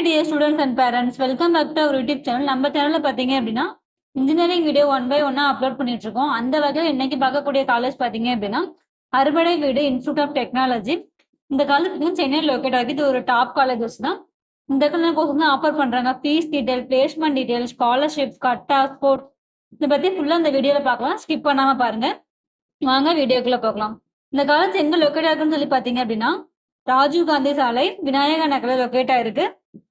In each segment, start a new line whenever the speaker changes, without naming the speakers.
dear students and parents, welcome back to our YouTube channel. நம்ம சேனல்ல பாத்தீங்க அப்படின்னா இன்ஜினியரிங் வீடியோ 1 by 1 அப்லோட் பண்ணிட்டு இருக்கோம். அந்த வகையில் இன்னைக்கு பார்க்கக்கூடிய காலேஜ் பாத்தீங்க அப்படின்னா அறுபடை வீடு இன்ஸ்டியூட் ஆஃப் டெக்னாலஜி. இந்த காலேஜ் பார்த்தீங்கன்னா சென்னையில் லொக்கேட் ஆகி இது ஒரு டாப் காலேஜஸ் தான். இந்த கோர்ஸ் தான் ஆஃபர் பண்றாங்க. Fees detail, placement detail, scholarship, cut off sport இதை பத்தி ஃபுல்லா இந்த வீடியோல பார்க்கலாம். ஸ்கிப் பண்ணாம பாருங்க. வாங்க வீடியோக்குள்ள பார்க்கலாம். இந்த காலேஜ் எங்க லொக்கேட் ஆகுன்னு சொல்லி பாத்தீங்க அப்படின்னா ராஜீவ் காந்தி சாலை, விநாயகா நகர்ல லொக்கேட் ஆயிருக்கு.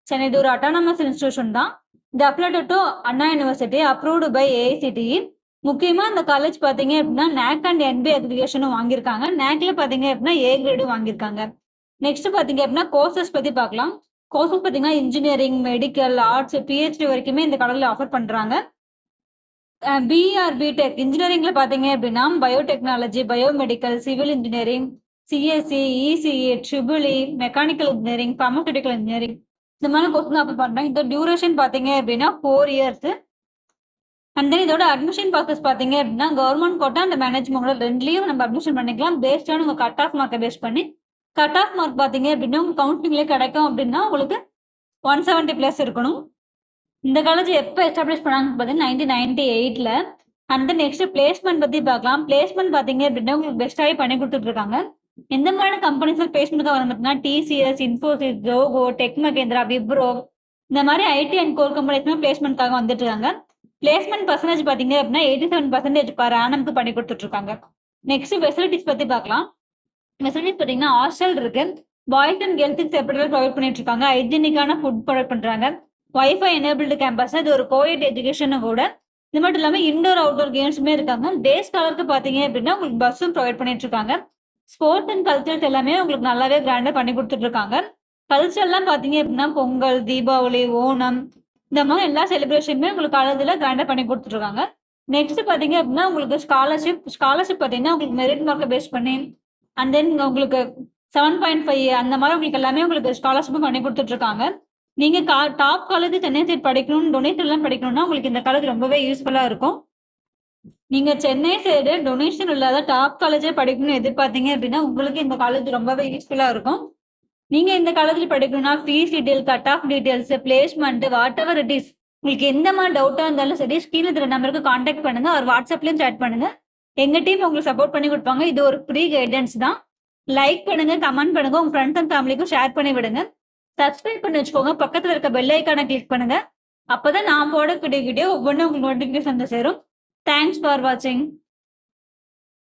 சென்னை இது ஒரு அட்டானமஸ் இன்ஸ்டிடியூஷன் தான். இது uploaded to Anna University, approved by AICTE. முக்கியமா இந்த காலேஜ் பாத்தீங்க அப்படின்னா NAC அண்ட் NBA அக்ரிகேஷனும் வாங்கியிருக்காங்க. NACல பாத்தீங்க அப்படின்னா A கிரேடும் வாங்கியிருக்காங்க. நெக்ஸ்ட் பாத்தீங்க அப்படின்னா கோர்சஸ் பத்தி பார்க்கலாம். கோர்சஸ் பாத்தீங்கன்னா இன்ஜினியரிங், மெடிக்கல், ஆர்ட்ஸ், PhD வரைக்குமே இந்த காலேஜ்ல ஆஃபர் பண்றாங்க. பிஆர் பிடெக் இன்ஜினியரிங்ல பாத்தீங்க அப்படின்னா biotechnology, biomedical, civil engineering, CSE, ECE, triple E, mechanical engineering, pharmaceutical engineering இந்த மாதிரி கோர்ஸ் தான் அப்ளை பண்றாங்க. இந்த டியூரேஷன் பாத்தீங்க அப்படின்னா 4 years. அண்ட் தென் இதோட அட்மிஷன் ப்ராசஸ் பாத்தீங்க அப்படின்னா கவர்மெண்ட் கோட்டா அண்ட் மேனேஜ்மெண்ட் ரெண்டுலயும் நம்ம அட்மிஷன் பண்ணிக்கலாம். பேஸ்டான உங்க கட் ஆஃப் மார்க்கை பேஸ் பண்ணி. கட் ஆஃப் மார்க் பாத்தீங்க அப்படின்னா உங்க கவுன்சிலிங்லேயே கிடைக்கும் அப்படின்னா உங்களுக்கு 170+ இருக்கணும். இந்த காலேஜ் எப்போ எஸ்டாப்ளிஷ் பண்ணாங்க பார்த்தீங்கன்னா 1998ல. அண்ட் நெக்ஸ்ட் பிளேஸ்மெண்ட் பத்தி பார்க்கலாம். பிளேஸ்மெண்ட் பாத்தீங்க அப்படின்னா உங்களுக்கு பெஸ்டாகவே பண்ணி கொடுத்துட்டு இருக்காங்க. எந்த மாதிரியான கம்பெனிஸ் பிளேஸ்மெண்ட்க்கு வரும் பார்த்தீங்கன்னா TCS, இன்ஃபோசிஸ், ஜோகோ, டெக் மகேந்திரா, விப்ரோ இந்த மாதிரி ஐடி அண்ட் கோர் கம்பெனிஸ்மே பிளேஸ்மெண்ட்காக வந்துட்டு இருக்காங்க. பிளேஸ்மெண்ட் பர்சன்டேஜ் பாத்தீங்க அப்படின்னா 87% பர் ஆனம்க்கு பண்ணி கொடுத்துட்டு இருக்காங்க. நெக்ஸ்ட் ஃபெசிலிட்டிஸ் பத்தி பார்க்கலாம். ஃபெசிலிட்டிஸ் பார்த்தீங்கன்னா ஹாஸ்டல் இருக்கு. பாய்ஸ் அண்ட் கேர்ள்ஸுக்கு செப்பரேட்டாக ப்ரொவைட் பண்ணிட்டு இருக்காங்க. ஹைஜீனிக்கான ஃபுட் ப்ரொவைட் பண்றாங்க. வைஃபை எனேபிள்டு கேம்பஸ், இது ஒரு கோஎட் எஜுகேஷனும் கூட. இது மட்டும் இல்லாமல் இன்டோர் அவுட்டோர் கேம்ஸுமே இருக்காங்க. டேஸ் காலருக்கு பார்த்தீங்க அப்படின்னா உங்களுக்கு பஸ்ஸும் ப்ரொவைட் பண்ணிட்டு இருக்காங்க. ஸ்போர்ட்ஸ் அண்ட் கல்ச்சர்ஸ் எல்லாமே உங்களுக்கு நல்லாவே கிராண்டாக பண்ணி கொடுத்துட்டு இருக்காங்க. கல்ச்சர்லாம் பார்த்தீங்க அப்படின்னா பொங்கல், தீபாவளி, ஓணம் இந்த மாதிரி எல்லா செலிப்ரேஷனுமே உங்களுக்கு காலேஜில் கிராண்டாக பண்ணி கொடுத்துருக்காங்க. நெக்ஸ்ட் பார்த்தீங்க அப்படின்னா உங்களுக்கு ஸ்காலர்ஷிப் பார்த்தீங்கன்னா உங்களுக்கு மெரிட் மார்க்கை பேஸ் பண்ணி அண்ட் தென் உங்களுக்கு 7.5 அந்த மாதிரி உங்களுக்கு எல்லாமே உங்களுக்கு ஸ்காலர்ஷிப்பும் பண்ணி கொடுத்துட்டு இருக்காங்க. நீங்க டாப் காலேஜ் சென்னை சைட் படிக்கணும்னு டொனேஷன்லாம் படிக்கணும்னா உங்களுக்கு இந்த காலேஜ் ரொம்பவே யூஸ்ஃபுல்லா இருக்கும். நீங்க சென்னை சைடு டொனேஷன் இல்லாத டாப் காலேஜே படிக்கணும்னு எதிர்பார்த்தீங்க அப்படின்னா உங்களுக்கு இந்த காலேஜ் ரொம்பவே யூஸ்ஃபுல்லா இருக்கும். நீங்க இந்த காலேஜ்ல படிக்கணும்னா fees detail, cut off details, placement, what ever it is உங்களுக்கு எந்த மாதிரி டவுட்டா இருந்தாலும் சரி ஸ்கீல இருக்கிற நம்பருக்கு கான்டாக்ட் பண்ணுங்க. ஒரு வாட்ஸ்அப்லயும் சேட் பண்ணுங்க. எங்க டீம் உங்களுக்கு சப்போர்ட் பண்ணி கொடுப்பாங்க. இது ஒரு ஃப்ரீ கைடன்ஸ் தான். லைக் பண்ணுங்க, கமெண்ட் பண்ணுங்க, உங்க ஃப்ரெண்ட்ஸ் அண்ட் ஃபேமிலிக்கும் ஷேர் பண்ணி விடுங்க. சப்ஸ்கிரைப் பண்ணி வச்சுக்கோங்க. பக்கத்துல இருக்க பெல் ஐக்கானை கிளிக் பண்ணுங்க. அப்பதான் நான் போடக்கூடிய வீடியோ ஒவ்வொன்றும் உங்களுக்கு நோட்டிபிகேஷன் வந்து சேரும். தேங்க்ஸ் ஃபார் வாட்சிங்.